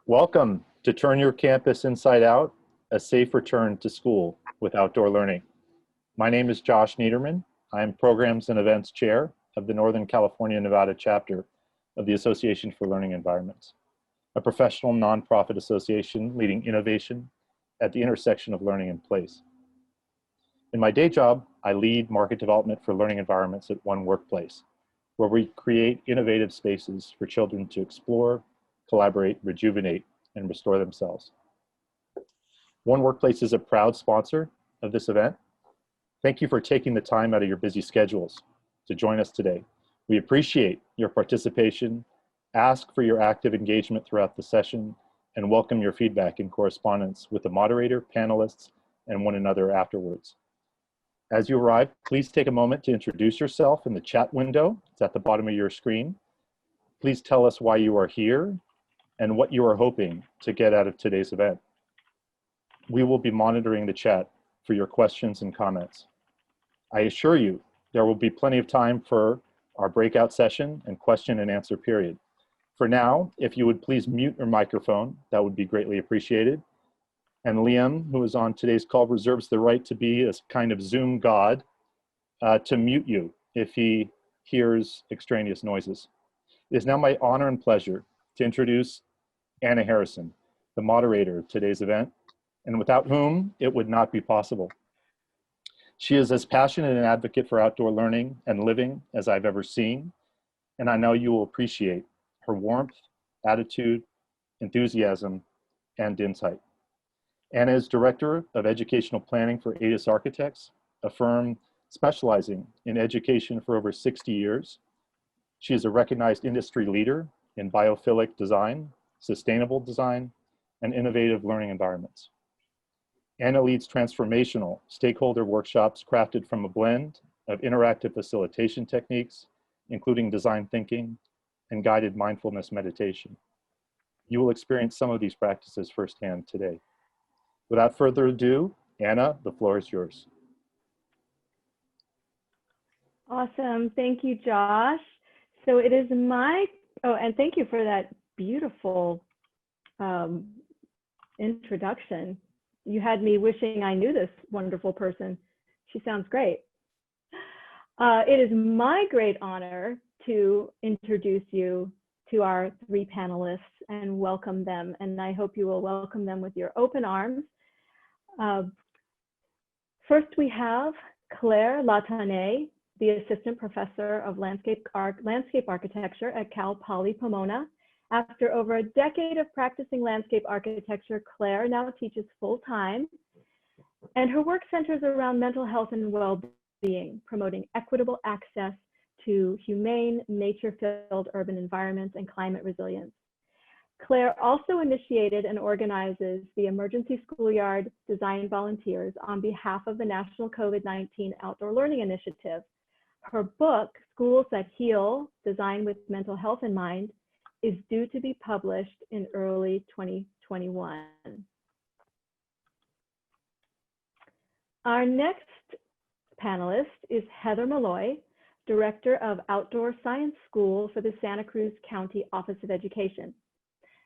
Welcome to Turn Your Campus Inside Out, a safe return to school with outdoor learning. My name is Josh Niederman. I am Programs and Events Chair of the Northern California, Nevada chapter of the Association for Learning Environments, a professional nonprofit association leading innovation at the intersection of learning and place. In my day job, I lead market development for learning environments at One Workplace, where we create innovative spaces for children to explore, collaborate, rejuvenate, and restore themselves. One Workplace is a proud sponsor of this event. Thank you for taking the time out of your busy schedules to join us today. We appreciate your participation, ask for your active engagement throughout the session, and welcome your feedback and correspondence with the moderator, panelists, and one another afterwards. As you arrive, please take a moment to introduce yourself in the chat window. It's at the bottom of your screen. Please tell us why you are here and what you are hoping to get out of today's event. We will be monitoring the chat for your questions and comments. I assure you there will be plenty of time for our breakout session and question and answer period. For now, if you would please mute your microphone, that would be greatly appreciated. And Liam, who is on today's call, reserves the right to be a kind of Zoom god to mute you if he hears extraneous noises. It is now my honor and pleasure to introduce Anna Harrison, the moderator of today's event, and without whom it would not be possible. She is as passionate an advocate for outdoor learning and living as I've ever seen, and I know you will appreciate her warmth, attitude, enthusiasm, and insight. Anna is Director of Educational Planning for ADIS Architects, a firm specializing in education for over 60 years. She is a recognized industry leader in biophilic design, sustainable design, and innovative learning environments. Anna leads transformational stakeholder workshops crafted from a blend of interactive facilitation techniques, including design thinking and guided mindfulness meditation. You will experience some of these practices firsthand today. Without further ado, Anna, the floor is yours. Awesome, thank you, Josh. So it is and thank you for that beautiful introduction. You had me wishing I knew this wonderful person. She sounds great. It is my great honor to introduce you to our three panelists and welcome them. And I hope you will welcome them with your open arms. First, we have Claire Latane, the Assistant Professor of Landscape Architecture at Cal Poly Pomona. After over a decade of practicing landscape architecture, Claire now teaches full-time, and her work centers around mental health and well-being, promoting equitable access to humane, nature-filled urban environments and climate resilience. Claire also initiated and organizes the Emergency Schoolyard Design Volunteers on behalf of the National COVID-19 Outdoor Learning Initiative. Her book, Schools That Heal, Design with Mental Health in Mind, is due to be published in early 2021. Our next panelist is Heather Malloy, Director of Outdoor Science School for the Santa Cruz County Office of Education.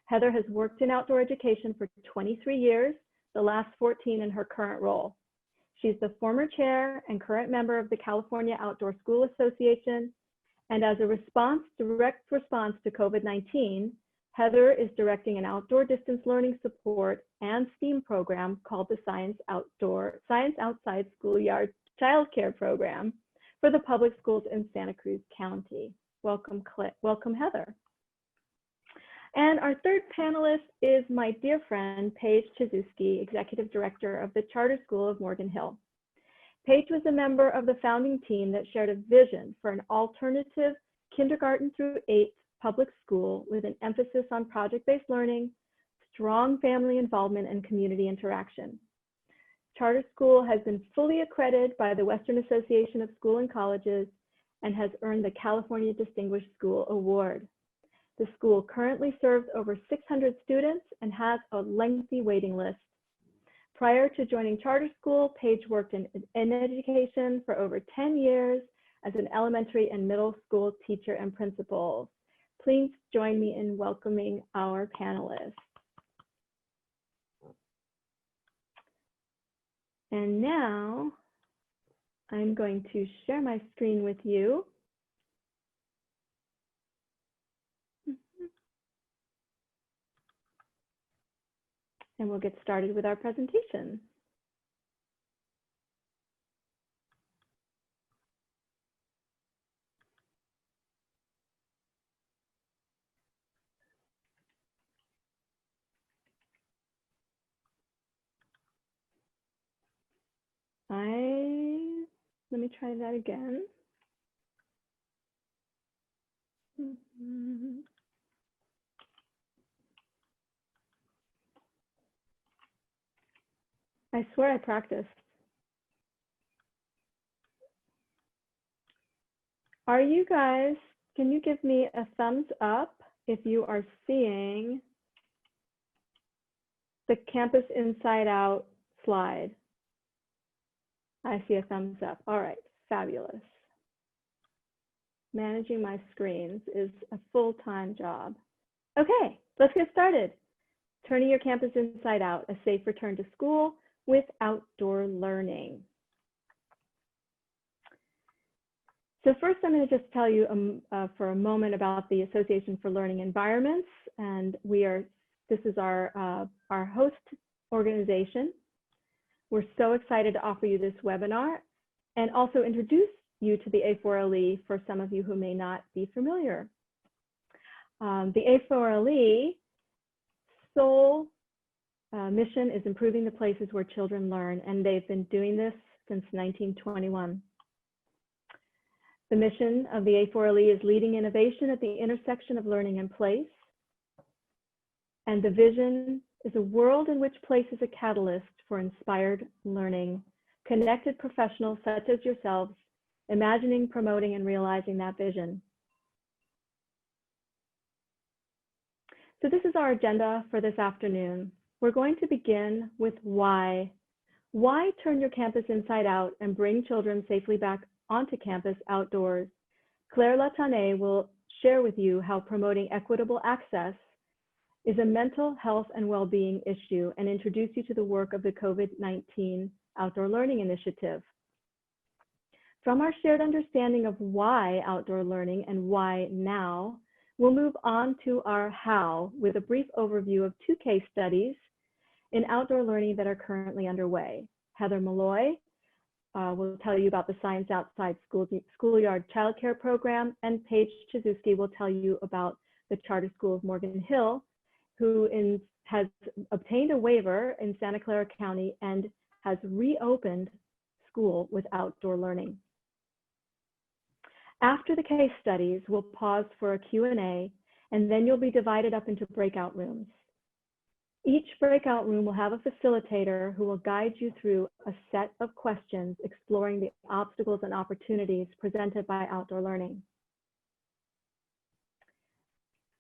Heather has worked in outdoor education for 23 years, the last 14 in her current role. She's the former chair and current member of the California Outdoor School Association, and as a direct response to COVID-19, Heather is directing an outdoor distance learning support and STEAM program called the Science Outside Schoolyard Childcare Program for the public schools in Santa Cruz County. Welcome, Heather. And our third panelist is my dear friend, Paige Chizuski, Executive Director of the Charter School of Morgan Hill. Paige was a member of the founding team that shared a vision for an alternative kindergarten through 8th public school with an emphasis on project-based learning, strong family involvement, and community interaction. Charter School has been fully accredited by the Western Association of School and Colleges and has earned the California Distinguished School Award. The school currently serves over 600 students and has a lengthy waiting list. Prior to joining Charter School, Paige worked in education for over 10 years as an elementary and middle school teacher and principal. Please join me in welcoming our panelists. And now I'm going to share my screen with you. And we'll get started with our presentation. Let me try that again. I swear I practiced. Are you guys, can you give me a thumbs up if you are seeing the Campus Inside Out slide? I see a thumbs up. All right, fabulous. Managing my screens is a full-time job. Okay, let's get started. Turning your campus inside out, a safe return to school with outdoor learning. So first, I'm going to just tell you for a moment about the Association for Learning Environments, and this is our host organization. We're so excited to offer you this webinar and also introduce you to the A4LE for some of you who may not be familiar. The A4LE sole mission is improving the places where children learn, and they've been doing this since 1921. The mission of the A4LE is leading innovation at the intersection of learning and place. And the vision is a world in which place is a catalyst for inspired learning, connected professionals such as yourselves, imagining, promoting, and realizing that vision. So this is our agenda for this afternoon. We're going to begin with why. Why turn your campus inside out and bring children safely back onto campus outdoors? Claire Latane will share with you how promoting equitable access is a mental health and well-being issue and introduce you to the work of the COVID-19 Outdoor Learning Initiative. From our shared understanding of why outdoor learning and why now, we'll move on to our how with a brief overview of 2 case studies in outdoor learning that are currently underway. Heather Malloy will tell you about the Science Outside Schoolyard Childcare Program, and Paige Chizuski will tell you about the Charter School of Morgan Hill, who has obtained a waiver in Santa Clara County and has reopened school with outdoor learning. After the case studies, we'll pause for a Q&A, and then you'll be divided up into breakout rooms. Each breakout room will have a facilitator who will guide you through a set of questions exploring the obstacles and opportunities presented by outdoor learning.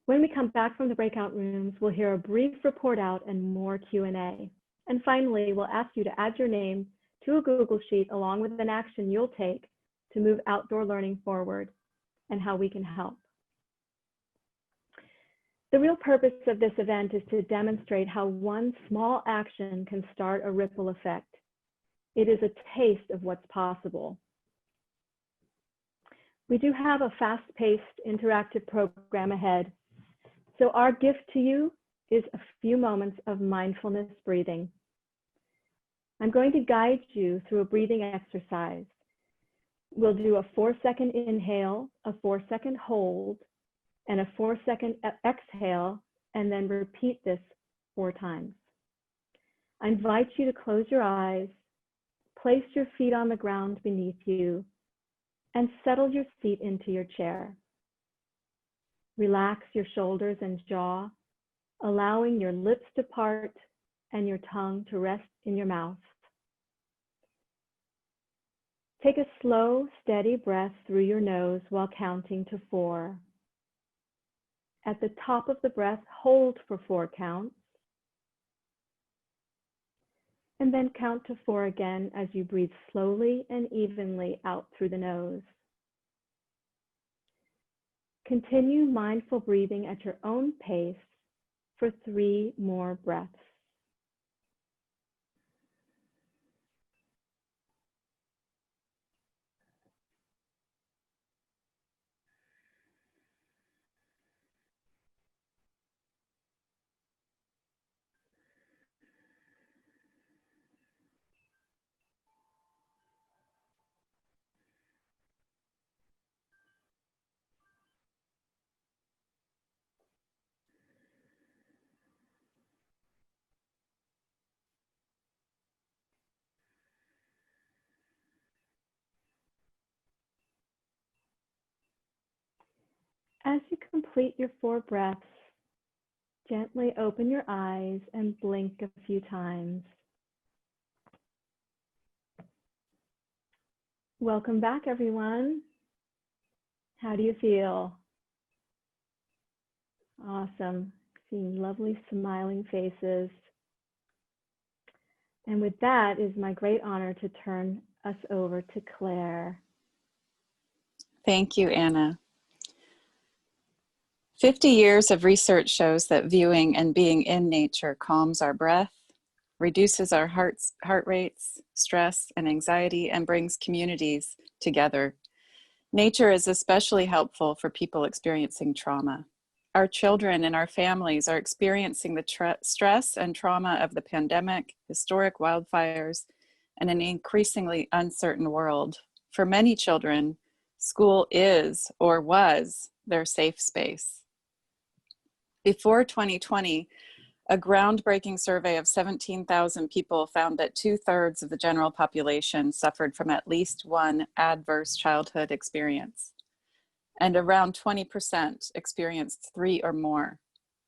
When we come back from the breakout rooms, we'll hear a brief report out and more Q&A. And finally, we'll ask you to add your name to a Google Sheet along with an action you'll take to move outdoor learning forward and how we can help. The real purpose of this event is to demonstrate how one small action can start a ripple effect. It is a taste of what's possible. We do have a fast-paced interactive program ahead. So our gift to you is a few moments of mindfulness breathing. I'm going to guide you through a breathing exercise. We'll do a 4-second inhale, a 4-second hold, and a 4-second exhale, and then repeat this 4 times. I invite you to close your eyes, place your feet on the ground beneath you, and settle your seat into your chair. Relax your shoulders and jaw, allowing your lips to part and your tongue to rest in your mouth. Take a slow, steady breath through your nose while counting to 4. At the top of the breath, hold for 4 counts. And then count to 4 again as you breathe slowly and evenly out through the nose. Continue mindful breathing at your own pace for 3 more breaths. As you complete your 4 breaths, gently open your eyes and blink a few times. Welcome back, everyone. How do you feel? Awesome. Seeing lovely smiling faces. And with that, it is my great honor to turn us over to Claire. Thank you, Anna. 50 years of research shows that viewing and being in nature calms our breath, reduces our heart rates, stress, and anxiety, and brings communities together. Nature is especially helpful for people experiencing trauma. Our children and our families are experiencing the stress and trauma of the pandemic, historic wildfires, and an increasingly uncertain world. For many children, school is or was their safe space. Before 2020, a groundbreaking survey of 17,000 people found that 2/3 of the general population suffered from at least one adverse childhood experience, and around 20% experienced 3 or more.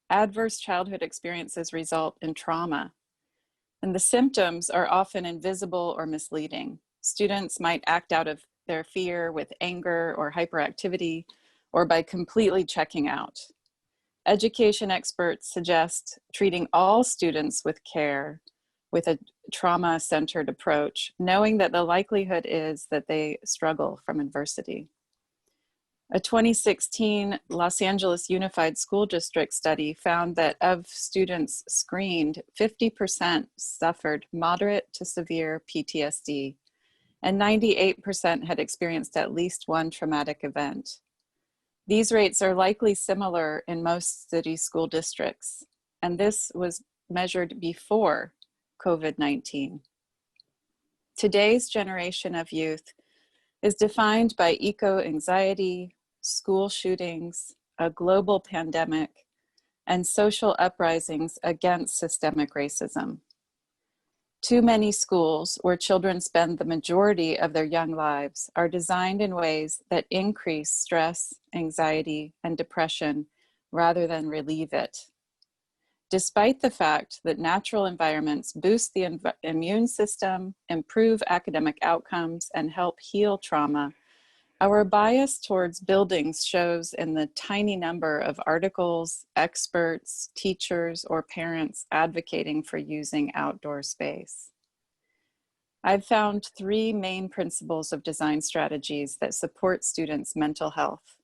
Adverse childhood experiences result in trauma, and the symptoms are often invisible or misleading. Students might act out of their fear with anger or hyperactivity, or by completely checking out. Education experts suggest treating all students with care, with a trauma-centered approach, knowing that the likelihood is that they struggle from adversity. A 2016 Los Angeles Unified School District study found that of students screened, 50% suffered moderate to severe PTSD, and 98% had experienced at least one traumatic event. These rates are likely similar in most city school districts, and this was measured before COVID-19. Today's generation of youth is defined by eco-anxiety, school shootings, a global pandemic, and social uprisings against systemic racism. Too many schools where children spend the majority of their young lives are designed in ways that increase stress, anxiety, and depression rather than relieve it. Despite the fact that natural environments boost the immune system, improve academic outcomes, and help heal trauma, our bias towards buildings shows in the tiny number of articles, experts, teachers, or parents advocating for using outdoor space. I've found 3 main principles of design strategies that support students' mental health.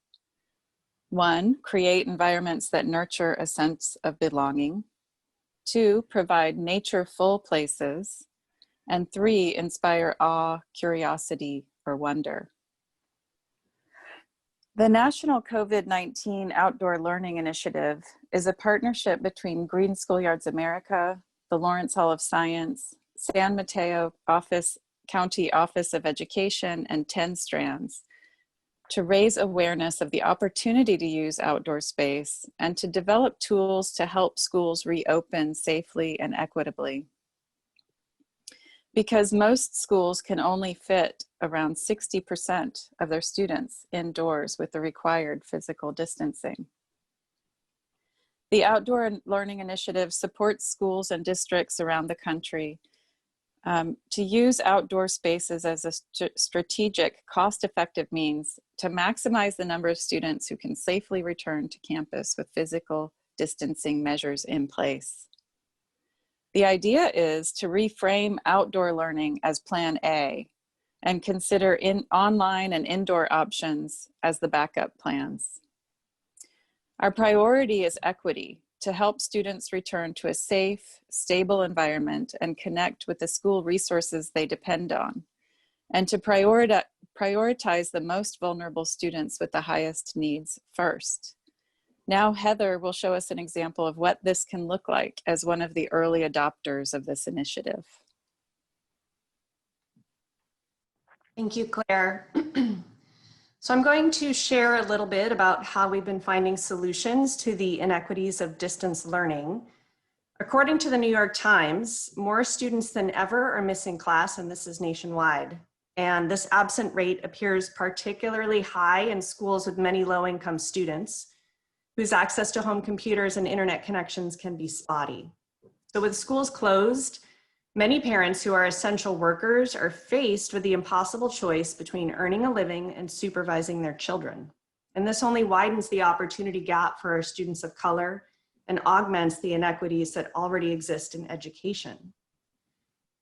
1, create environments that nurture a sense of belonging. 2, provide nature-full places. And 3, inspire awe, curiosity, or wonder. The National COVID-19 Outdoor Learning Initiative is a partnership between Green Schoolyards America, the Lawrence Hall of Science, San Mateo County Office of Education, and 10 Strands to raise awareness of the opportunity to use outdoor space and to develop tools to help schools reopen safely and equitably. Because most schools can only fit around 60% of their students indoors with the required physical distancing. The Outdoor Learning Initiative supports schools and districts around the country to use outdoor spaces as a strategic, cost-effective means to maximize the number of students who can safely return to campus with physical distancing measures in place. The idea is to reframe outdoor learning as Plan A and consider online and indoor options as the backup plans. Our priority is equity, to help students return to a safe, stable environment and connect with the school resources they depend on, and to prioritize the most vulnerable students with the highest needs first. Now Heather will show us an example of what this can look like as one of the early adopters of this initiative. Thank you, Claire. So I'm going to share a little bit about how we've been finding solutions to the inequities of distance learning. According to the New York Times, more students than ever are missing class, and this is nationwide. And this absent rate appears particularly high in schools with many low-income students whose access to home computers and internet connections can be spotty. So with schools closed, many parents who are essential workers are faced with the impossible choice between earning a living and supervising their children. And this only widens the opportunity gap for our students of color and augments the inequities that already exist in education.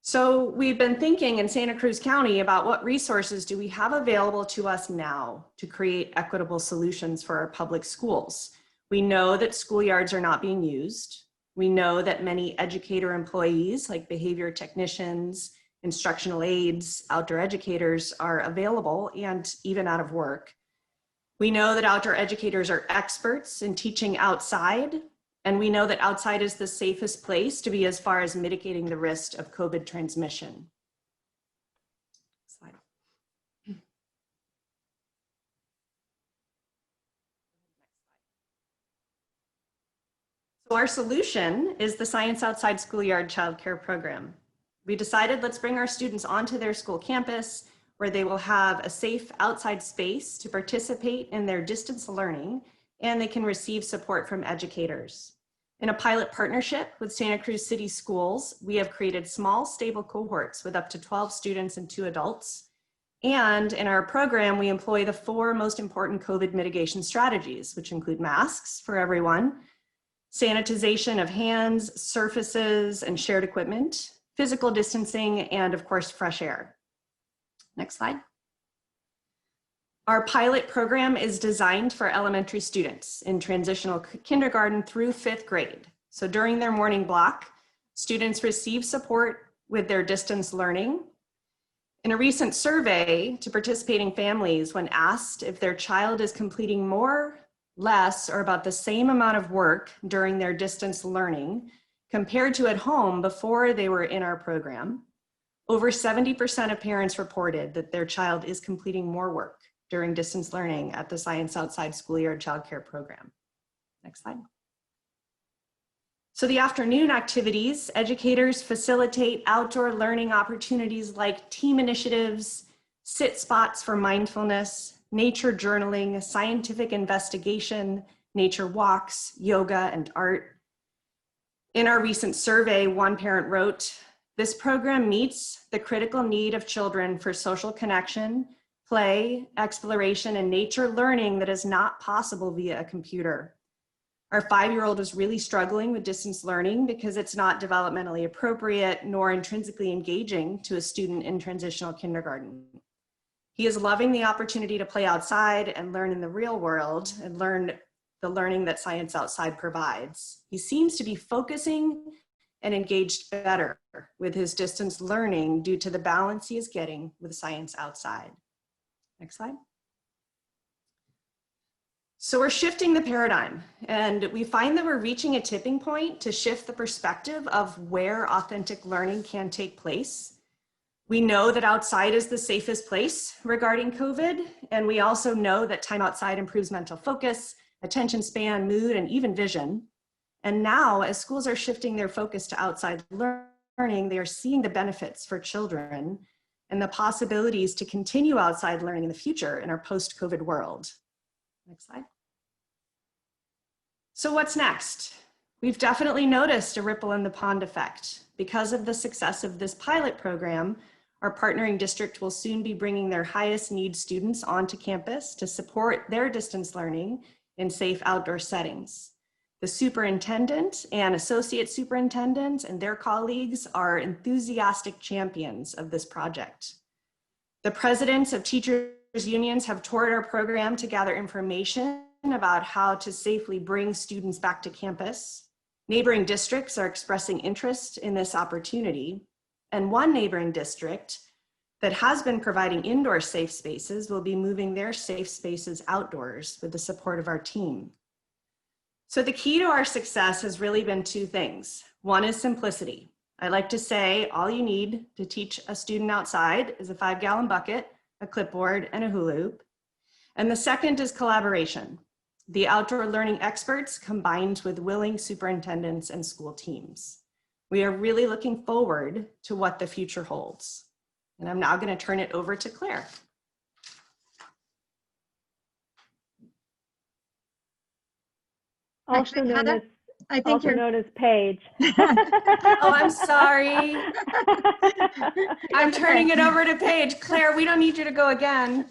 So we've been thinking in Santa Cruz County about what resources do we have available to us now to create equitable solutions for our public schools. We know that schoolyards are not being used. We know that many educator employees like behavior technicians, instructional aides, outdoor educators are available and even out of work. We know that outdoor educators are experts in teaching outside, and we know that outside is the safest place to be as far as mitigating the risk of COVID transmission. Slide. So our solution is the Science Outside Schoolyard Childcare Program. We decided let's bring our students onto their school campus where they will have a safe outside space to participate in their distance learning, and they can receive support from educators. In a pilot partnership with Santa Cruz City Schools, we have created small, stable cohorts with up to 12 students and 2 adults. And in our program, we employ the 4 most important COVID mitigation strategies, which include masks for everyone, sanitization of hands, surfaces, and shared equipment, physical distancing, and of course, fresh air. Next slide. Our pilot program is designed for elementary students in transitional kindergarten through 5th grade. So during their morning block, students receive support with their distance learning. In a recent survey to participating families, when asked if their child is completing more, less, or about the same amount of work during their distance learning compared to at home before they were in our program, over 70% of parents reported that their child is completing more work during distance learning at the Science Outside Schoolyard Childcare Program. Next slide. So the afternoon activities, educators facilitate outdoor learning opportunities like team initiatives, sit spots for mindfulness, nature journaling, scientific investigation, nature walks, yoga, and art. In our recent survey, one parent wrote, "This program meets the critical need of children for social connection, play, exploration, and nature learning that is not possible via a computer." Our 5-year-old is really struggling with distance learning because it's not developmentally appropriate nor intrinsically engaging to a student in transitional kindergarten. He is loving the opportunity to play outside and learn in the real world and learn the learning that Science Outside provides. He seems to be focusing and engaged better with his distance learning due to the balance he is getting with Science Outside. Next slide. So we're shifting the paradigm, and we find that we're reaching a tipping point to shift the perspective of where authentic learning can take place. We know that outside is the safest place regarding COVID, and we also know that time outside improves mental focus, attention span, mood, and even vision. And now, as schools are shifting their focus to outside learning, they are seeing the benefits for children and the possibilities to continue outside learning in the future in our post-COVID world. Next slide. So what's next? We've definitely noticed a ripple in the pond effect. Because of the success of this pilot program, our partnering district will soon be bringing their highest need students onto campus to support their distance learning in safe outdoor settings. The superintendent and associate superintendent and their colleagues are enthusiastic champions of this project. The presidents of teachers unions have toured our program to gather information about how to safely bring students back to campus. Neighboring districts are expressing interest in this opportunity. And one neighboring district that has been providing indoor safe spaces will be moving their safe spaces outdoors with the support of our team. So the key to our success has really been 2 things. One is simplicity. I like to say all you need to teach a student outside is a 5-gallon bucket, a clipboard, and a hula hoop. And the second is collaboration. The outdoor learning experts combined with willing superintendents and school teams. We are really looking forward to what the future holds. And I'm now going to turn it over to Claire. Also Actually, known Heather, as I think also you're. known as Paige. Oh, I'm sorry. I'm turning it over to Paige. Claire, we don't need you to go again.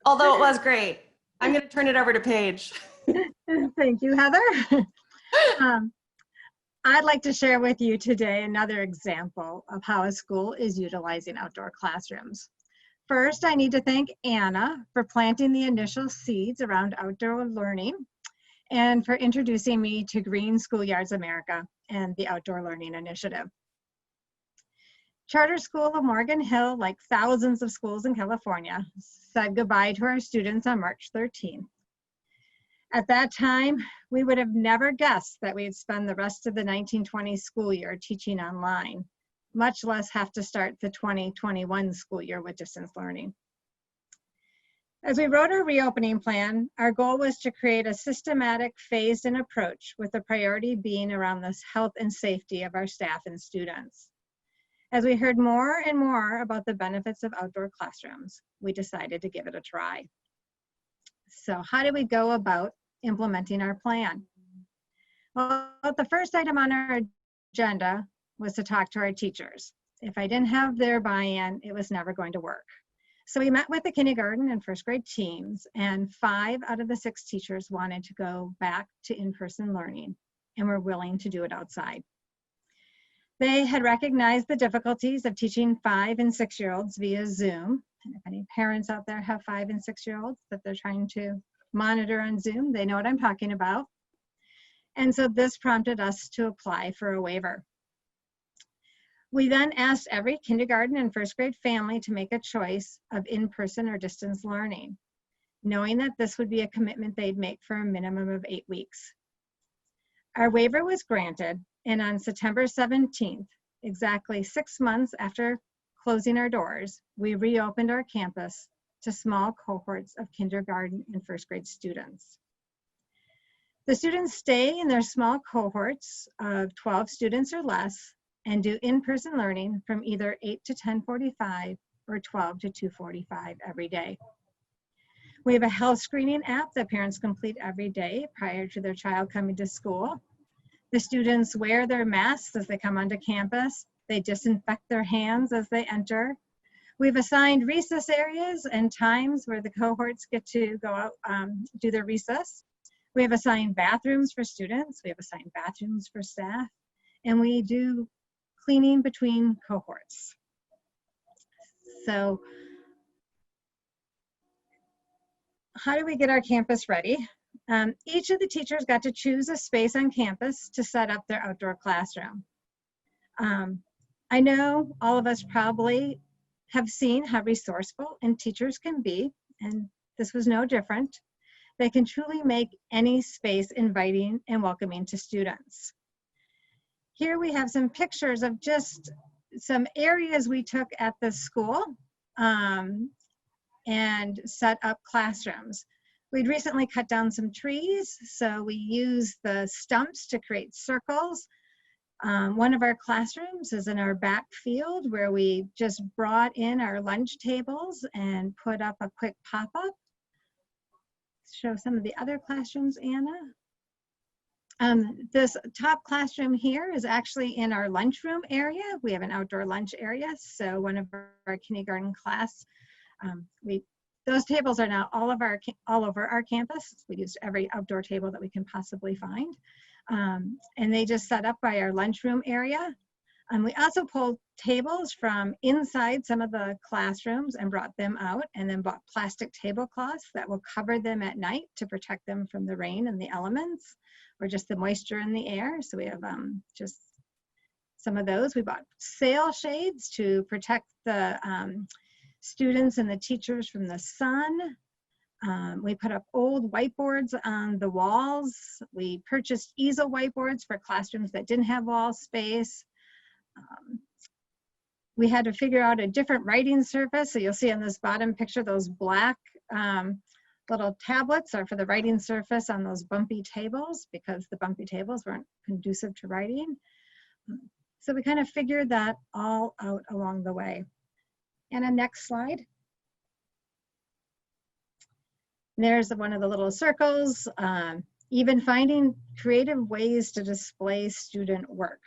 Although it was great. I'm going to turn it over to Paige. Thank you, Heather. I'd like to share with you today another example of how a school is utilizing outdoor classrooms. First, I need to thank Anna for planting the initial seeds around outdoor learning and for introducing me to Green Schoolyards America and the Outdoor Learning Initiative. Charter School of Morgan Hill, like thousands of schools in California, said goodbye to our students on March 13th. At that time, we would have never guessed that we'd spend the rest of the 1920 school year teaching online, much less have to start the 2021 school year with distance learning. As we wrote our reopening plan, our goal was to create a systematic, phased-in approach with the priority being around the health and safety of our staff and students. As we heard more and more about the benefits of outdoor classrooms, we decided to give it a try. So how did we go about implementing our plan? Well, the first item on our agenda was to talk to our teachers. If I didn't have their buy-in, it was never going to work. So we met with the kindergarten and first grade teams, and 5 out of the 6 teachers wanted to go back to in-person learning and were willing to do it outside. They had recognized the difficulties of teaching 5- and 6-year-olds via Zoom. And if any parents out there have 5- and 6-year-olds that they're trying to monitor on Zoom, they know what I'm talking about. And so this prompted us to apply for a waiver. We then asked every kindergarten and first grade family to make a choice of in-person or distance learning, knowing that this would be a commitment they'd make for a minimum of 8 weeks. Our waiver was granted, and on September 17th, exactly 6 months after closing our doors, we reopened our campus to small cohorts of kindergarten and first grade students. The students stay in their small cohorts of 12 students or less and do in-person learning from either 8 to 10:45 or 12 to 2:45 every day. We have a health screening app that parents complete every day prior to their child coming to school. The students wear their masks as they come onto campus. They disinfect their hands as they enter. We've assigned recess areas and times where the cohorts get to go out, do their recess. We have assigned bathrooms for students. We have assigned bathrooms for staff. And we do cleaning between cohorts. So how do we get our campus ready? Each of the teachers got to choose a space on campus to set up their outdoor classroom. I know all of us probably have seen how resourceful and teachers can be, and this was no different. They can truly make any space inviting and welcoming to students. Here we have some pictures of just some areas we took at the school and set up classrooms. We'd recently cut down some trees, so we used the stumps to create circles. One of our classrooms is in our back field where we just brought in our lunch tables and put up a quick pop-up. Show some of the other classrooms, Anna. This top classroom here is actually in our lunchroom area. We have an outdoor lunch area, so one of our kindergarten class, those tables are now all over our campus. We used every outdoor table that we can possibly find. And they just set up by our lunchroom area. We also pulled tables from inside some of the classrooms and brought them out, and then bought plastic tablecloths that will cover them at night to protect them from the rain and the elements, or just the moisture in the air. So we have just some of those. We bought sail shades to protect the students and the teachers from the sun. We put up old whiteboards on the walls. We purchased easel whiteboards for classrooms that didn't have wall space. We had to figure out a different writing surface. So you'll see on this bottom picture, those black little tablets are for the writing surface on those bumpy tables, because the bumpy tables weren't conducive to writing. So we kind of figured that all out along the way. And a next slide. There's one of the little circles, even finding creative ways to display student work.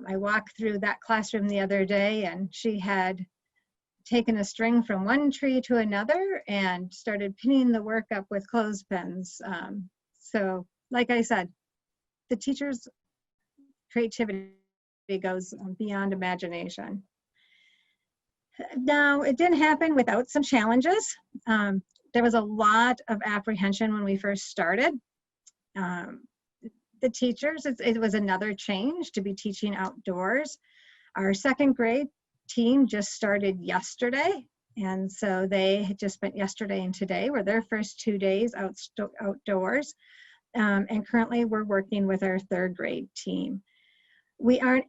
I walked through that classroom the other day and she had taken a string from one tree to another and started pinning the work up with clothespins. So like I said, the teacher's creativity goes beyond imagination. Now, it didn't happen without some challenges. There was a lot of apprehension when we first started. The teachers, it was another change to be teaching outdoors. Our second grade team just started yesterday. And so they had just spent yesterday and today were their first 2 days outdoors. And currently we're working with our third grade team. We aren't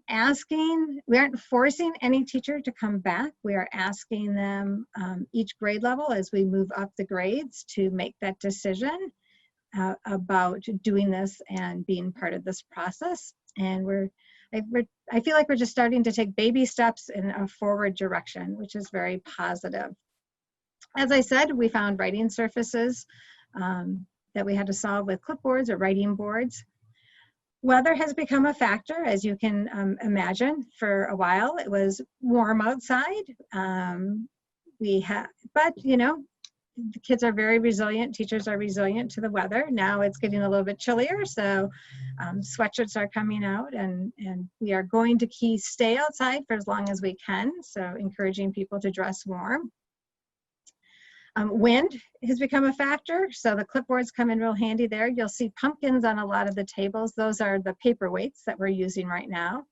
forcing any teacher to come back. We are asking them each grade level as we move up the grades to make that decision about doing this and being part of this process. And I feel like we're just starting to take baby steps in a forward direction, which is very positive. As I said, we found writing surfaces that we had to solve with clipboards or writing boards. Weather has become a factor, as you can imagine. For a while, it was warm outside. But you know, the kids are very resilient. Teachers are resilient to the weather. Now it's getting a little bit chillier, so sweatshirts are coming out, and we are going to stay outside for as long as we can. So encouraging people to dress warm. Wind has become a factor, so the clipboards come in real handy there. You'll see pumpkins on a lot of the tables. Those are the paperweights that we're using right now.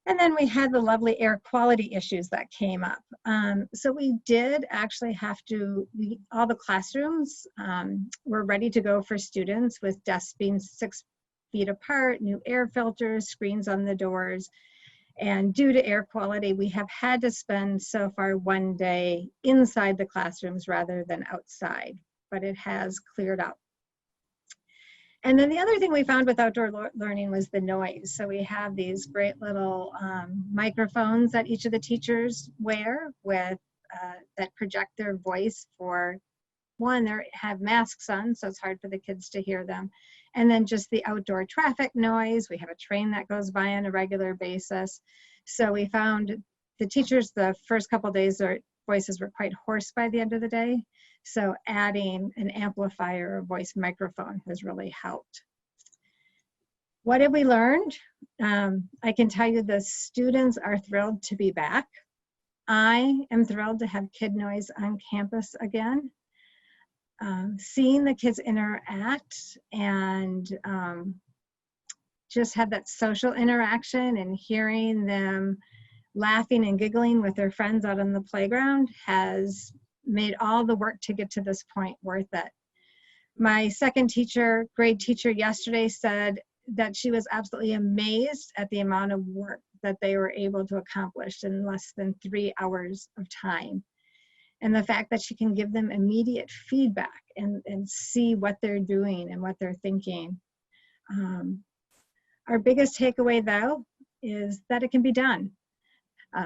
And then we had the lovely air quality issues that came up. So we did actually have to, all the classrooms were ready to go for students with desks being 6 feet apart, new air filters, screens on the doors. And due to air quality, we have had to spend so far 1 day inside the classrooms rather than outside, but it has cleared up. And then the other thing we found with outdoor learning was the noise. So we have these great little microphones that each of the teachers wear with that project their voice. For one, they have masks on, so it's hard for the kids to hear them. And then just the outdoor traffic noise. We have a train that goes by on a regular basis. So we found the teachers, the first couple of days, their voices were quite hoarse by the end of the day. So adding an amplifier or voice microphone has really helped. What have we learned? I can tell you the students are thrilled to be back. I am thrilled to have kid noise on campus again. Seeing the kids interact and just have that social interaction and hearing them laughing and giggling with their friends out on the playground has made all the work to get to this point worth it. My second grade teacher yesterday said that she was absolutely amazed at the amount of work that they were able to accomplish in less than 3 hours of time. And the fact that she can give them immediate feedback and see what they're doing and what they're thinking. Our biggest takeaway, though, is that it can be done.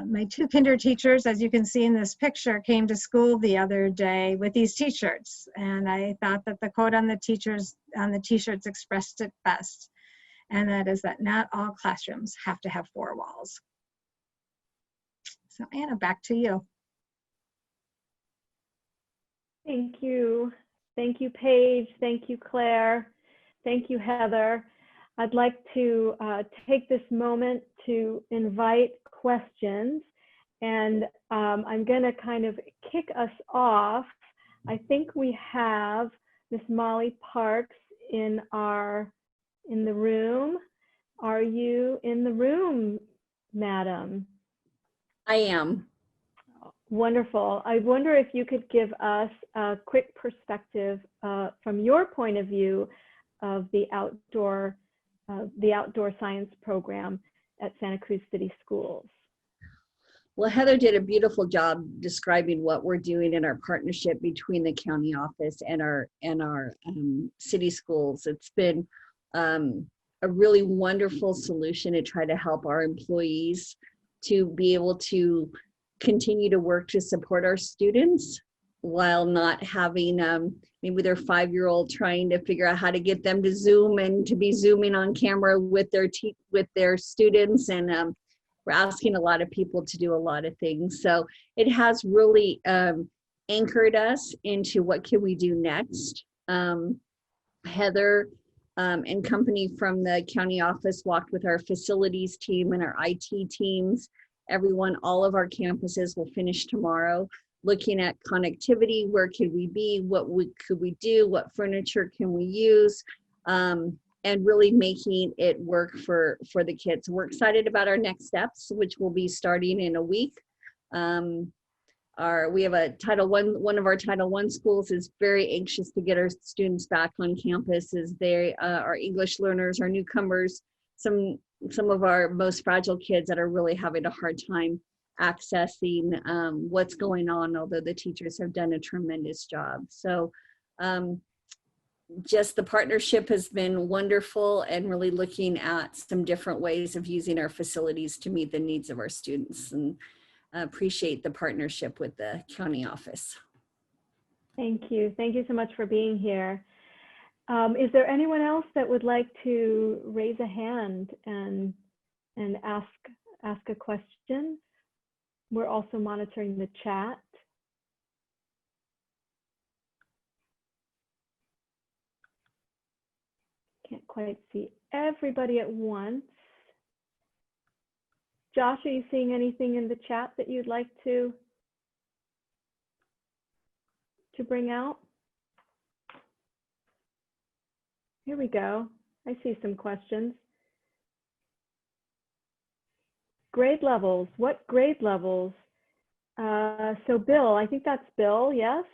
My 2 kinder teachers, as you can see in this picture, came to school the other day with these t-shirts. And I thought that the quote on the t-shirts expressed it best. And that is that not all classrooms have to have 4 walls. So Anna, back to you. Thank you. Thank you, Paige. Thank you, Claire. Thank you, Heather. I'd like to take this moment to invite questions, and I'm going to kind of kick us off. I think we have Miss Molly Parks in the room. Are you in the room, madam? I am. Wonderful. I wonder if you could give us a quick perspective from your point of view of the outdoor science program at Santa Cruz City Schools. Well, Heather did a beautiful job describing what we're doing in our partnership between the county office and our city schools. It's been a really wonderful solution to try to help our employees to be able to continue to work to support our students while not having maybe their 5-year-old trying to figure out how to get them to Zoom and to be Zooming on camera with their students. And we're asking a lot of people to do a lot of things. So it has really anchored us into what can we do next. Heather and company from the county office walked with our facilities team and our IT teams. Everyone, all of our campuses will finish tomorrow, looking at connectivity, where could we be, could we do, what furniture can we use, and really making it work for the kids. We're excited about our next steps, which will be starting in a week. We have a one of our Title I schools is very anxious to get our students back on campus, as they are English learners, our newcomers, some of our most fragile kids that are really having a hard time accessing what's going on, although the teachers have done a tremendous job. So just the partnership has been wonderful, and really looking at some different ways of using our facilities to meet the needs of our students, and appreciate the partnership with the county office. Thank you. Thank you so much for being here. Is there anyone else that would like to raise a hand and ask a question? We're also monitoring the chat. Can't quite see everybody at once. Josh, are you seeing anything in the chat that you'd like to bring out? Here we go. I see some questions. Grade levels. What grade levels? So Bill, I think that's Bill, yes?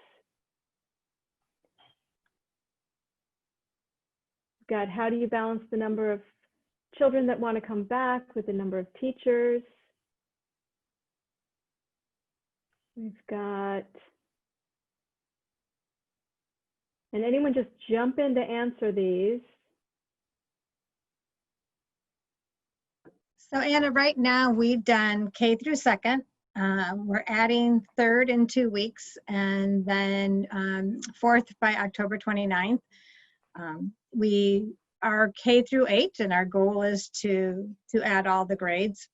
God, how do you balance the number of children that want to come back with the number of teachers? We've got, and anyone just jump in to answer these. So Anna, right now we've done K through second. We're adding third in 2 weeks, and then fourth by October 29th. We are K through 8, and our goal is to add all the grades.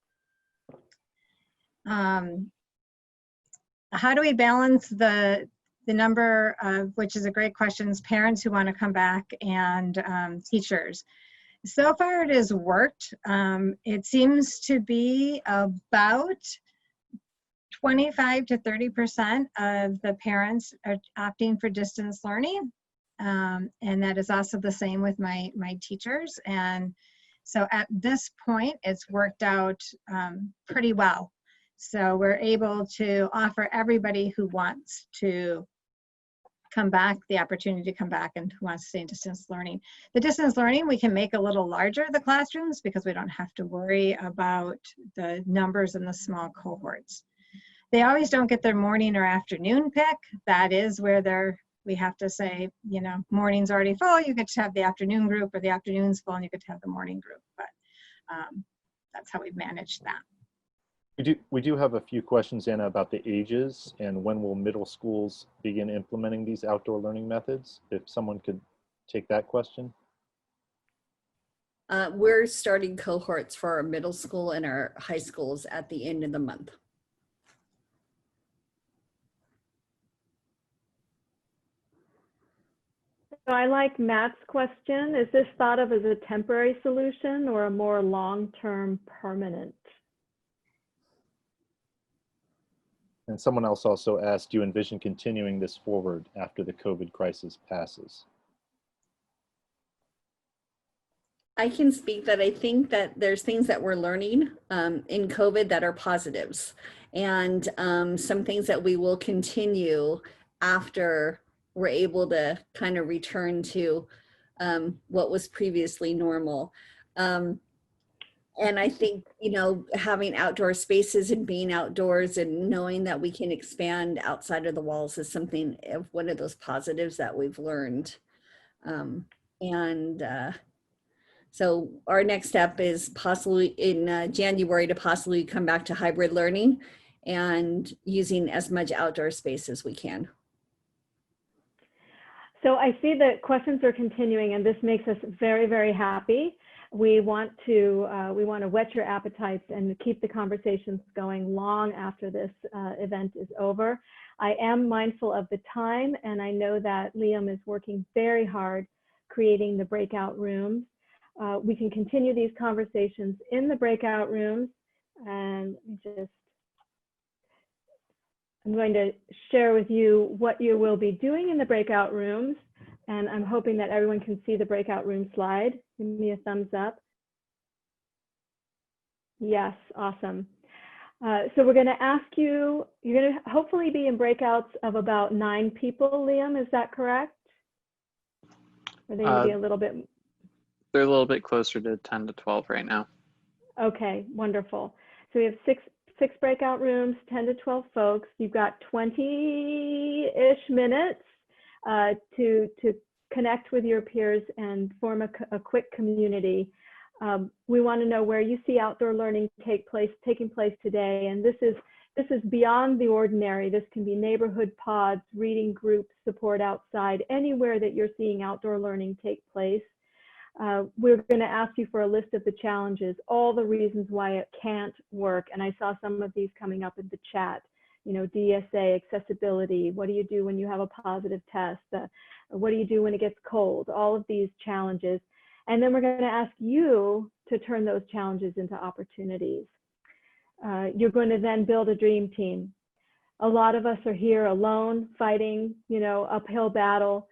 How do we balance the number of, which is a great question, parents who want to come back and teachers? So far it has worked. It seems to be about 25 to 30% of the parents are opting for distance learning. And that is also the same with my teachers. And so at this point, it's worked out pretty well. So we're able to offer everybody who wants to come back the opportunity to come back, and who wants to stay in distance learning. The distance learning, we can make a little larger, the classrooms, because we don't have to worry about the numbers in the small cohorts. They always don't get their morning or afternoon pick. That is where we have to say, you know, morning's already full, you get to have the afternoon group, or the afternoon's full and you get to have the morning group. But that's how we've managed that. We do have a few questions, Anna, about the ages and when will middle schools begin implementing these outdoor learning methods? If someone could take that question. We're starting cohorts for our middle school and our high schools at the end of the month. So I like Matt's question. Is this thought of as a temporary solution or a more long-term permanent? And someone else also asked, do you envision continuing this forward after the COVID crisis passes? I can speak that I think that there's things that we're learning in COVID that are positives, and some things that we will continue after we're able to kind of return to what was previously normal. And I think, you know, having outdoor spaces and being outdoors and knowing that we can expand outside of the walls is something of one of those positives that we've learned. So our next step is possibly in January to possibly come back to hybrid learning. and using as much outdoor space as we can. So I see that questions are continuing, and this makes us very, very happy. We want to whet your appetites and keep the conversations going long after this event is over. I am mindful of the time, and I know that Liam is working very hard creating the breakout rooms. We can continue these conversations in the breakout rooms, and I'm going to share with you what you will be doing in the breakout rooms, and I'm hoping that everyone can see the breakout room slide. Give me a thumbs up. Yes, awesome. So we're going to ask you, you're going to hopefully be in breakouts of about 9 people, Liam, is that correct? Or they may be a little bit... They're a little bit closer to 10 to 12 right now. Okay, wonderful. So we have six breakout rooms, 10 to 12 folks. You've got 20-ish minutes to connect with your peers and form a quick community. We want to know where you see outdoor learning taking place today, and this is beyond the ordinary. This can be neighborhood pods, reading groups, support outside, anywhere that you're seeing outdoor learning take place. We're going to ask you for a list of the challenges, all the reasons why it can't work. And I saw some of these coming up in the chat, you know, DSA, accessibility, what do you do when you have a positive test? What do you do when it gets cold? All of these challenges. And then we're going to ask you to turn those challenges into opportunities. You're going to then build a dream team. A lot of us are here alone, fighting, you know, uphill battle.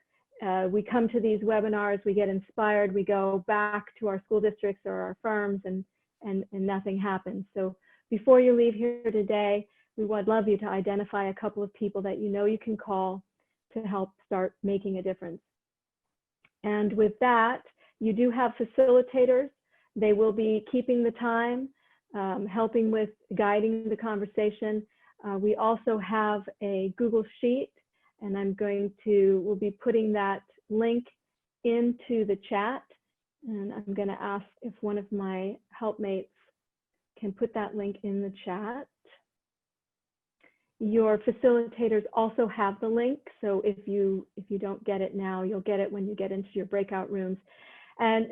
We come to these webinars, we get inspired, we go back to our school districts or our firms, and nothing happens. So before you leave here today, we would love you to identify a couple of people that you know you can call to help start making a difference. And with that, you do have facilitators. They will be keeping the time, helping with guiding the conversation. We also have a Google Sheet, and we'll be putting that link into the chat. And I'm going to ask if one of my helpmates can put that link in the chat. Your facilitators also have the link. So if you don't get it now, you'll get it when you get into your breakout rooms. And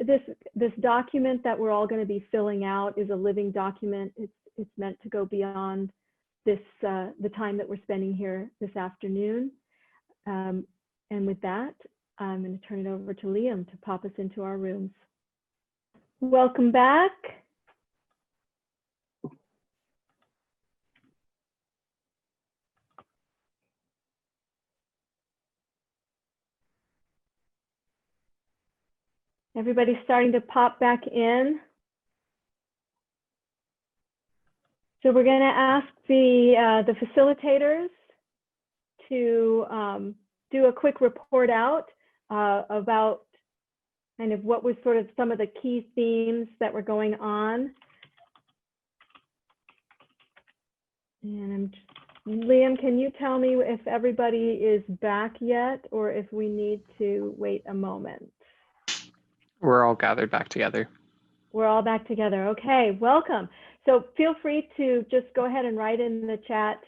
this document that we're all going to be filling out is a living document. It's meant to go beyond the time that we're spending here this afternoon. And with that, I'm going to turn it over to Liam to pop us into our rooms. Welcome back. Everybody's starting to pop back in. So we're going to ask the facilitators to do a quick report out about kind of what was sort of some of the key themes that were going on. And Liam, can you tell me if everybody is back yet or if we need to wait a moment? We're all gathered back together. We're all back together. Okay, welcome. So feel free to just go ahead and write in the chat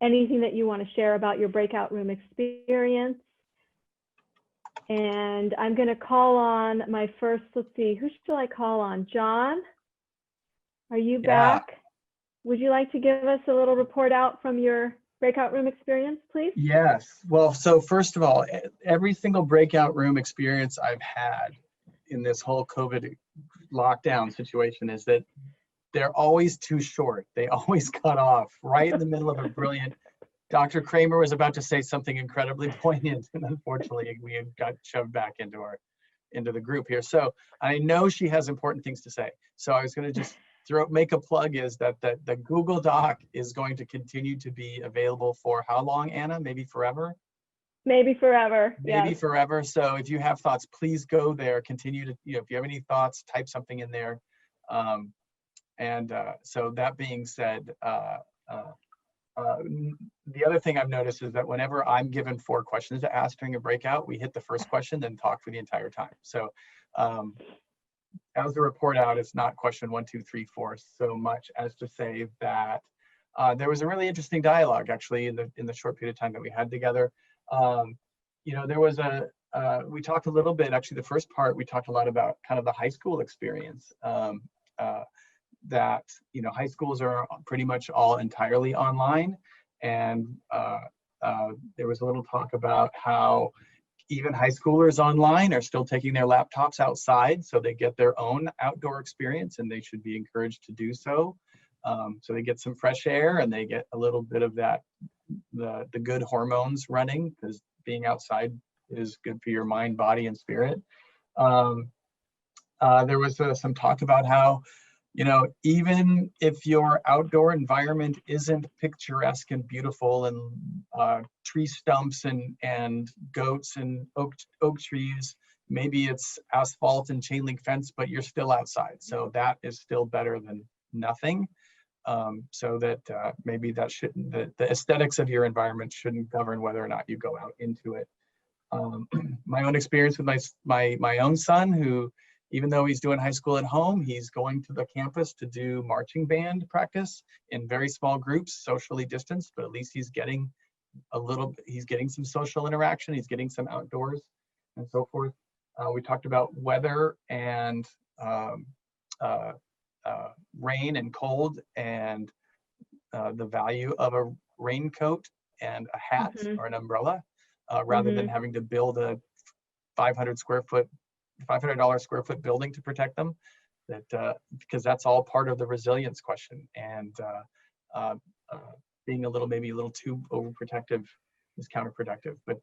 anything that you want to share about your breakout room experience. And I'm going to call on my first, let's see, who shall I call on? John, are you back? Would you like to give us a little report out from your breakout room experience, please? Yes. Well, so first of all, every single breakout room experience I've had in this whole COVID lockdown situation is that they're always too short. They always cut off right in the middle of a brilliant. Dr. Kramer was about to say something incredibly poignant, and unfortunately we got shoved back into the group here. So I know she has important things to say. So I was going to just make a plug is that the Google Doc is going to continue to be available for how long, Anna? Maybe forever? Maybe forever. Maybe yes. forever. So if you have thoughts, please go there. Continue to, if you have any thoughts, type something in there. So that being said, the other thing I've noticed is that whenever I'm given 4 questions to ask during a breakout, we hit the first question, then talk for the entire time. So as a report out, it's not question 1, 2, 3, 4 so much as to say that There was a really interesting dialogue actually in the short period of time that we had together. You know, there was we talked a little bit, actually the first part, we talked a lot about kind of the high school experience. That, you know, high schools are pretty much all entirely online. And there was a little talk about how even high schoolers online are still taking their laptops outside, so they get their own outdoor experience, and they should be encouraged to do so. So they get some fresh air and they get a little bit of that, the good hormones running, because being outside is good for your mind, body, and spirit. There was some talk about how, you know, even if your outdoor environment isn't picturesque and beautiful and tree stumps and goats and oak trees, maybe it's asphalt and chain link fence, but you're still outside. So that is still better than nothing. So that maybe that shouldn't, the aesthetics of your environment shouldn't govern whether or not you go out into it. My own experience with my own son, who, even though he's doing high school at home, he's going to the campus to do marching band practice in very small groups, socially distanced, but at least he's getting he's getting some social interaction, he's getting some outdoors and so forth. We talked about weather and rain and cold, and the value of a raincoat and a hat or an umbrella, rather than having to build a $500 square foot building to protect them. That because that's all part of the resilience question, and being maybe a little too overprotective is counterproductive. But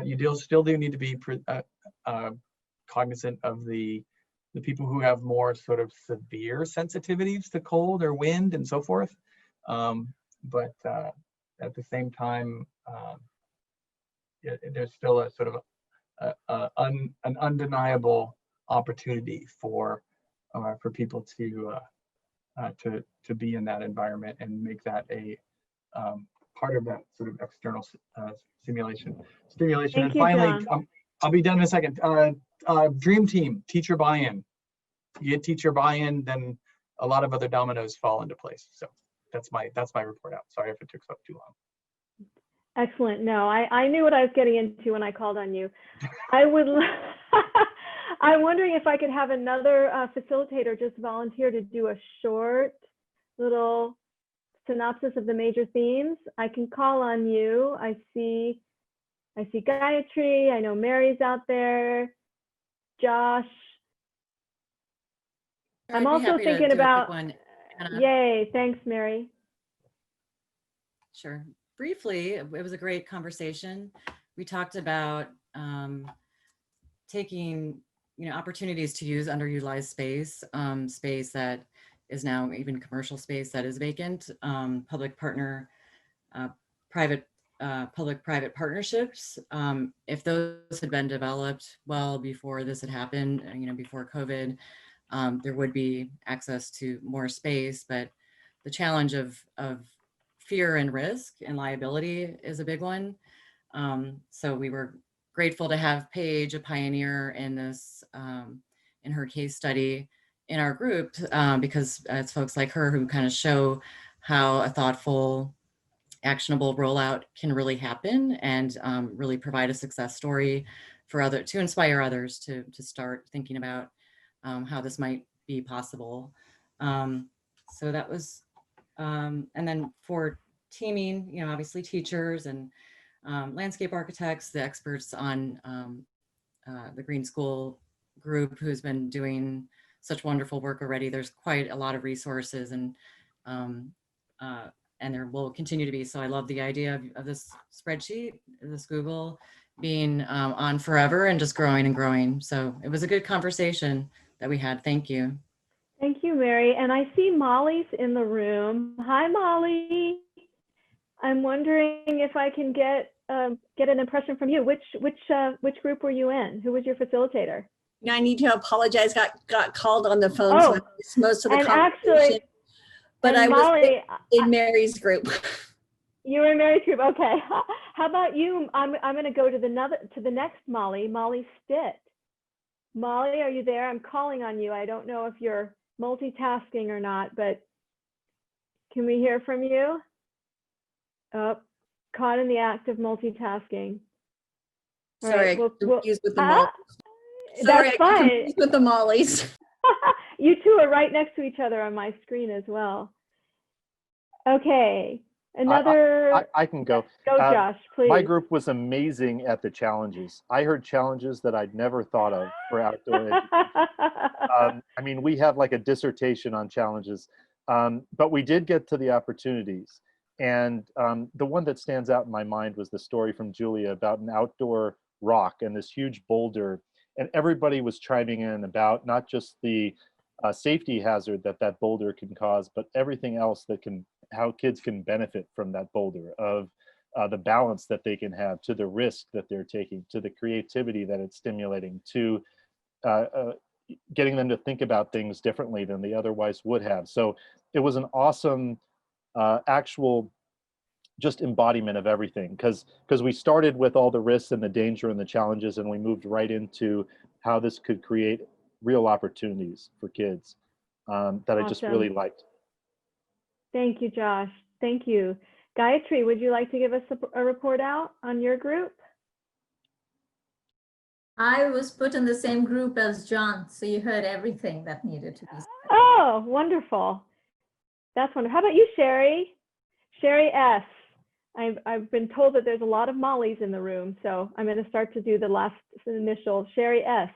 you still do need to be cognizant of the people who have more sort of severe sensitivities to cold or wind and so forth. But at the same time, there's still a sort of an undeniable opportunity for people to be in that environment and make that a part of that sort of external stimulation. Thank And you, finally, John. I'll be done in a second. Dream team, teacher buy-in. You get teacher buy-in, then a lot of other dominoes fall into place. So that's my report out. Sorry if it took up too long. Excellent. No, I knew what I was getting into when I called on you. I'm wondering if I could have another facilitator just volunteer to do a short little synopsis of the major themes. I can call on you. I see Gayatri. I know Mary's out there. Josh. I'm also thinking about, yay, thanks, Mary. Sure. Briefly, it was a great conversation. We talked about taking, opportunities to use underutilized space, space that is now even commercial space that is vacant, public-private partnerships. If those had been developed well before this had happened, before COVID, there would be access to more space, but the challenge of fear and risk and liability is a big one. So we were grateful to have Paige, a pioneer in this, in her case study in our group, because it's folks like her who kind of show how a thoughtful, actionable rollout can really happen and really provide a success story to inspire others to start thinking about how this might be possible. So that was, and then for teaming, obviously teachers and landscape architects, the experts on the Green School group who's been doing such wonderful work already. There's quite a lot of resources and there will continue to be. So I love the idea of this spreadsheet, this Google being on forever and just growing and growing. So it was a good conversation that we had. Thank you. Thank you, Mary. And I see Molly's in the room. Hi, Molly. I'm wondering if I can get an impression from you. Which group were you in? Who was your facilitator? I need to apologize. Got called on the phone, so I missed most of the conversation. Actually, but I Molly, was in Mary's group. You were in Mary's group. Okay. How about you? I'm going to go to the next Molly. Molly Stitt. Molly, are you there? I'm calling on you. I don't know if you're multitasking or not, but Can we hear from you? Oh, caught in the act of multitasking. All Sorry, right, I got confused with the mollies. Sorry, That's I got fine. confused with the mollies. You two are right next to each other on my screen as well. Okay, another. I can go. Go, Josh, please. My group was amazing at the challenges. I heard challenges that I'd never thought of for outdoor education. I mean, we have like a dissertation on challenges, but we did get to the opportunities. And the one that stands out in my mind was the story from Julia about an outdoor rock and this huge boulder. And everybody was chiming in about not just the safety hazard that that boulder can cause, but everything else that can, how kids can benefit from that boulder, of the balance that they can have, to the risk that they're taking, to the creativity that it's stimulating, to getting them to think about things differently than they otherwise would have. So it was an awesome actual just embodiment of everything, because we started with all the risks and the danger and the challenges, and we moved right into how this could create real opportunities for kids that I just really liked. Thank you, Josh. Thank you. Gayatri, would you like to give us a report out on your group? I was put in the same group as John, so you heard everything that needed to be said. Oh, wonderful. That's wonderful. How about you, Sherry? Sherry S. I've been told that there's a lot of Mollies in the room, so I'm going to start to do the last initial. Sherry S.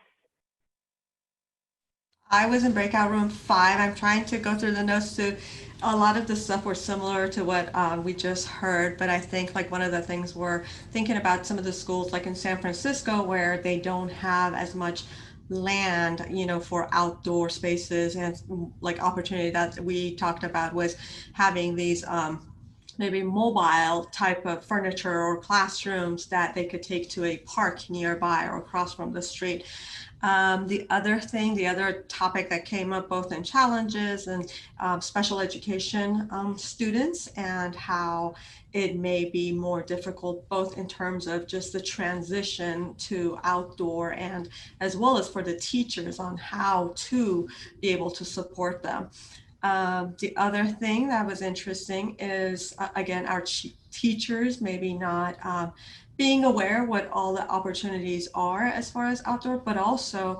I was in breakout room 5. I'm trying to go through the notes to, a lot of the stuff were similar to what we just heard, but I think like one of the things we're thinking about some of the schools like in San Francisco where they don't have as much land, you know, for outdoor spaces, and like opportunity that we talked about was having these maybe mobile type of furniture or classrooms that they could take to a park nearby or across from the street. The other topic that came up both in challenges and special education students, and how it may be more difficult both in terms of just the transition to outdoor, and as well as for the teachers on how to be able to support them. The other thing that was interesting is, again, our teachers maybe not being aware what all the opportunities are as far as outdoor, but also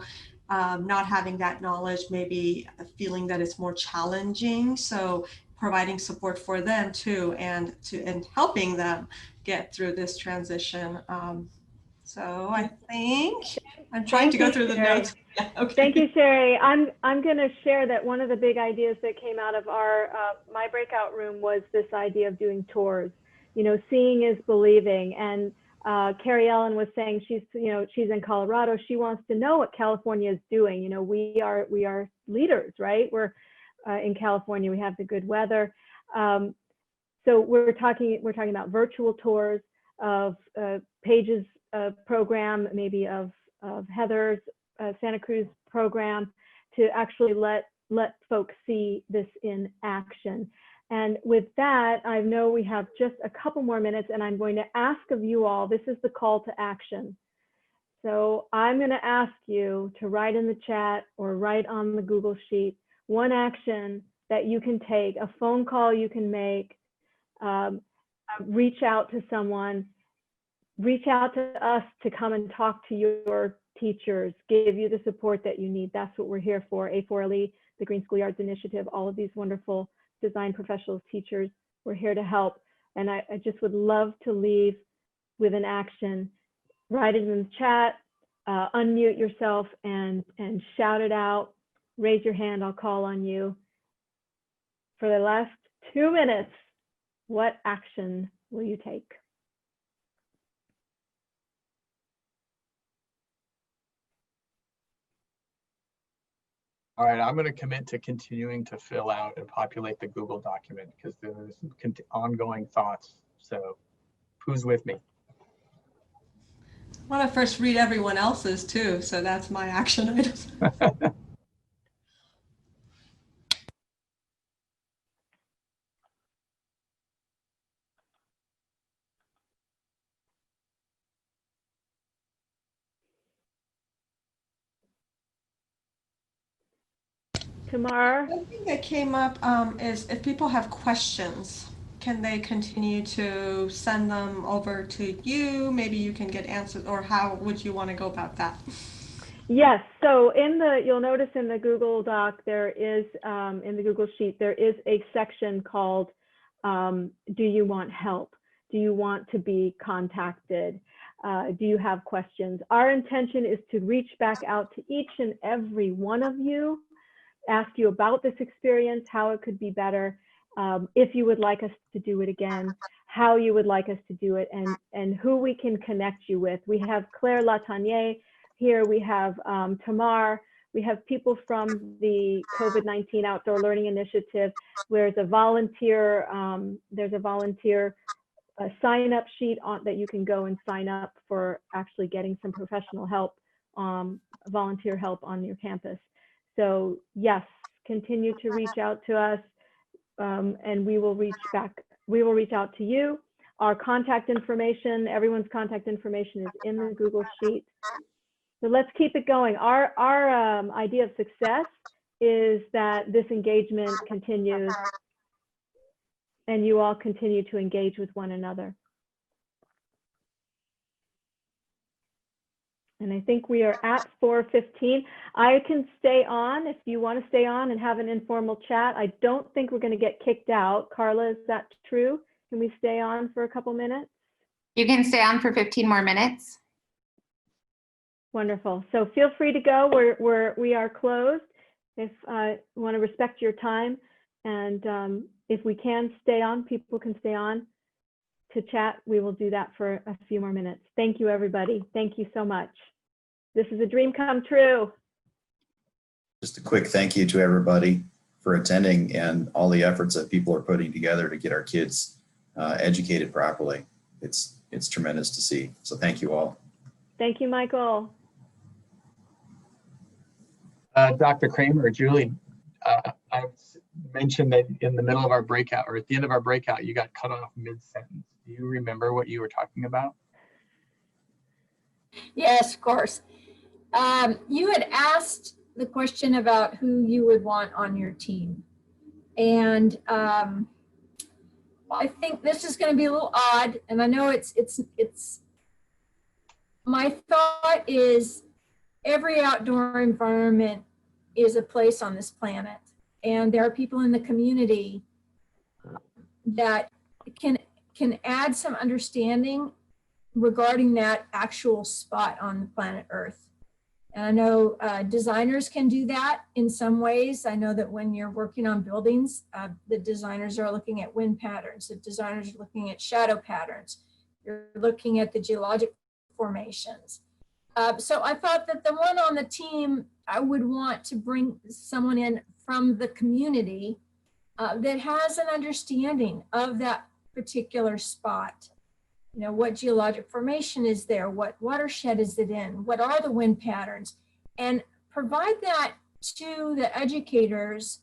not having that knowledge, maybe feeling that it's more challenging. So providing support for them too, and helping them get through this transition. So I think I'm trying to go through the notes. Yeah, okay. Thank you, Sherry. I'm going to share that one of the big ideas that came out of our my breakout room was this idea of doing tours. You know, seeing is believing. And Carrie Ellen was saying she's in Colorado. She wants to know what California is doing. You know, we are leaders, right? We're in California. We have the good weather. So we're talking about virtual tours of Paige's program, maybe of Heather's Santa Cruz program, to actually let folks see this in action. And with that, I know we have just a couple more minutes, and I'm going to ask of you all, this is the call to action. So I'm going to ask you to write in the chat or write on the Google Sheet one action that you can take, a phone call you can make, reach out to someone, reach out to us to come and talk to your teachers, give you the support that you need. That's what we're here for. A4LE, the Green Schoolyards Initiative, all of these wonderful design professionals, teachers, we're here to help. And I just would love to leave with an action. Write it in the chat, unmute yourself and shout it out. Raise your hand, I'll call on you. For the last 2 minutes, what action will you take? All right, I'm going to commit to continuing to fill out and populate the Google document because there's ongoing thoughts. So who's with me? I want to first read everyone else's too, so that's my action item. Tamar? One thing that came up is if people have questions, can they continue to send them over to you? Maybe you can get answers, or how would you want to go about that? Yes, so you'll notice in the Google Doc, there is, in the Google Sheet, there is a section called, do you want help? Do you want to be contacted? Do you have questions? Our intention is to reach back out to each and every one of you, ask you about this experience, how it could be better, if you would like us to do it again, how you would like us to do it, and who we can connect you with. We have Claire Latanier here, we have Tamar, we have people from the COVID-19 Outdoor Learning Initiative, where there's a volunteer sign-up sheet that you can go and sign up for actually getting some professional help, volunteer help on your campus. So yes, continue to reach out to us, and we will reach out to you. Our contact information, everyone's contact information is in the Google Sheet. So let's keep it going. Our idea of success is that this engagement continues and you all continue to engage with one another. And I think we are at 4:15. I can stay on if you want to stay on and have an informal chat. I don't think we're going to get kicked out. Carla, is that true? Can we stay on for a couple minutes? You can stay on for 15 more minutes. Wonderful. So feel free to go. We are closed. If I want to respect your time, and if we can stay on, people can stay on to chat. We will do that for a few more minutes. Thank you, everybody. Thank you so much. This is a dream come true. Just a quick thank you to everybody for attending and all the efforts that people are putting together to get our kids educated properly. It's tremendous to see. So thank you all. Thank you, Michael. Dr. Kramer, Julie, I mentioned that in the middle of our breakout, or at the end of our breakout, you got cut off mid-sentence. Do you remember what you were talking about? Yes, of course. You had asked the question about who you would want on your team. And I think this is going to be a little odd. And I know it's my thought is every outdoor environment is a place on this planet. And there are people in the community that can add some understanding regarding that actual spot on the planet Earth. And I know designers can do that in some ways. I know that when you're working on buildings, the designers are looking at wind patterns, the designers are looking at shadow patterns, you're looking at the geologic formations. So I thought that the one on the team, I would want to bring someone in from the community that has an understanding of that particular spot. You know, what geologic formation is there? What watershed is it in? What are the wind patterns? And provide that to the educators,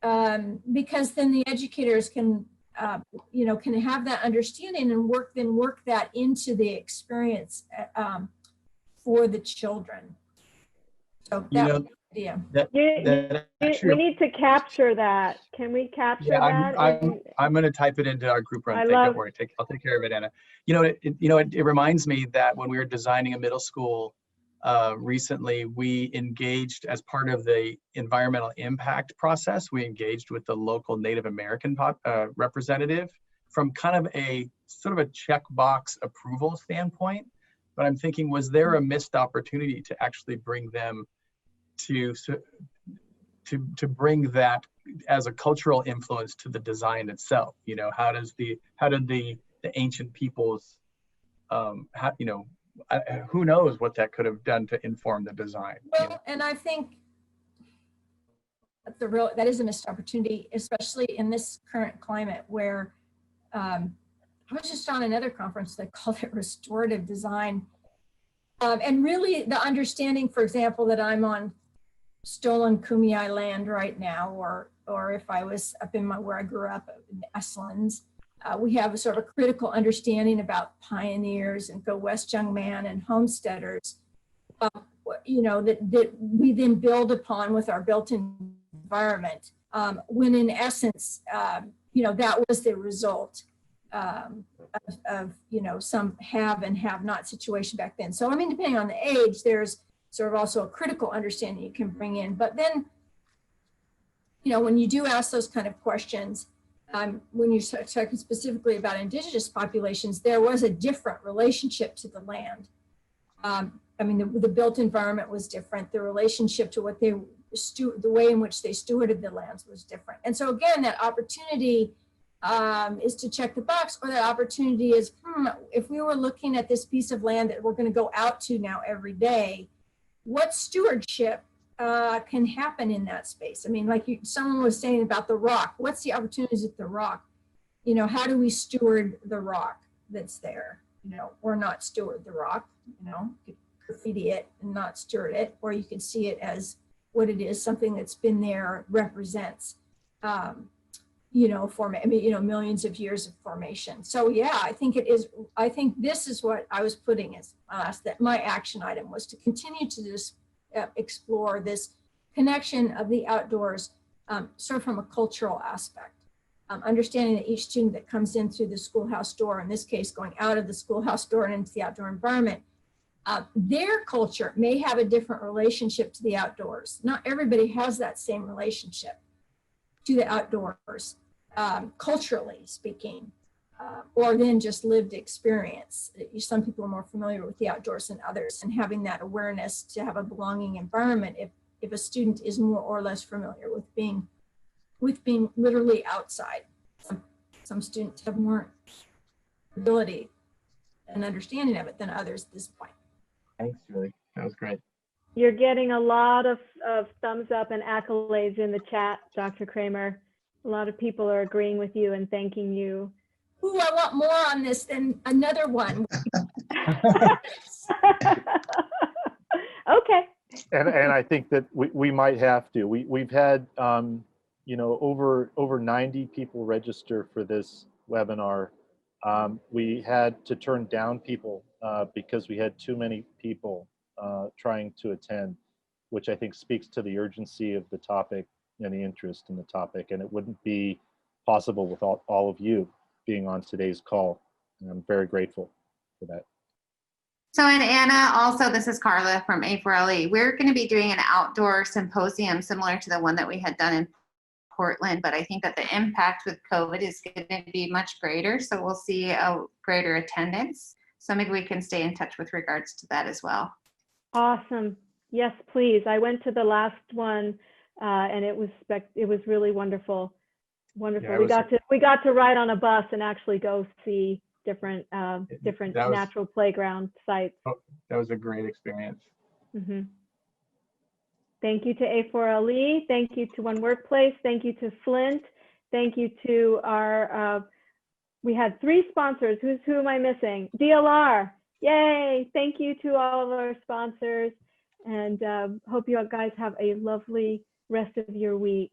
because then the educators can, can have that understanding and work that into the experience for the children. So that was the idea. We need to capture that. Can we capture that? I'm going to type it into our group run thing. Don't worry, I'll take care of it, Anna. It reminds me that when we were designing a middle school recently, we engaged as part of the environmental impact process. We engaged with the local Native American representative from kind of a sort of a checkbox approval standpoint. But I'm thinking, was there a missed opportunity to actually bring them to bring that as a cultural influence to the design itself? You know, how did the ancient peoples, who knows what that could have done to inform the design? Well, and I think that is a missed opportunity, especially in this current climate where I was just on another conference that called it restorative design. And really the understanding, for example, that I'm on stolen Kumeyaay land right now, or if I was up in where I grew up in Estlands, we have a sort of a critical understanding about pioneers and Go West Young Man and homesteaders, that we then build upon with our built environment, when in essence, that was the result of some have and have not situation back then. So, I mean, depending on the age, there's sort of also a critical understanding you can bring in. But then, when you do ask those kind of questions, when you're talking specifically about indigenous populations, there was a different relationship to the land. I mean, the built environment was different. The relationship to what the way in which they stewarded the lands was different. And so again, that opportunity is to check the box, or that opportunity is, if we were looking at this piece of land that we're going to go out to now every day, what stewardship can happen in that space? I mean, like someone was saying about the rock, what's the opportunities at the rock? How do we steward the rock that's there? Or not steward the rock, you could graffiti it and not steward it, or you could see it as what it is, something that's been there, represents, millions of years of formation. So yeah, I think this is what I was putting as that my action item was to continue to just explore this connection of the outdoors, sort of from a cultural aspect. Understanding that each student that comes in through the schoolhouse door, in this case, going out of the schoolhouse door and into the outdoor environment, their culture may have a different relationship to the outdoors. Not everybody has that same relationship to the outdoors, culturally speaking, or then just lived experience. Some people are more familiar with the outdoors than others, and having that awareness to have a belonging environment if a student is more or less familiar with being literally outside. Some students have more ability and understanding of it than others at this point. Thanks, Julie. That was great. You're getting a lot of thumbs up and accolades in the chat, Dr. Kramer. A lot of people are agreeing with you and thanking you. Ooh, I want more on this than another one. Okay. And I think that we might have to. We've had over 90 people register for this webinar. We had to turn down people because we had too many people trying to attend, which I think speaks to the urgency of the topic and the interest in the topic. And it wouldn't be possible without all of you being on today's call. And I'm very grateful for that. So, and Anna, also, this is Carla from A4LE. We're going to be doing an outdoor symposium similar to the one that we had done in Portland, but I think that the impact with COVID is going to be much greater. So we'll see a greater attendance. So maybe we can stay in touch with regards to that as well. Awesome. Yes, please. I went to the last one and it was really wonderful. Wonderful. Yeah, we got to ride on a bus and actually go see different natural playground sites. Oh, that was a great experience. Mm-hmm. Thank you to A4LE. Thank you to One Workplace. Thank you to Flint. Thank you to our, we had 3 sponsors. Who am I missing? DLR. Yay. Thank you to all of our sponsors. And hope you guys have a lovely rest of your week.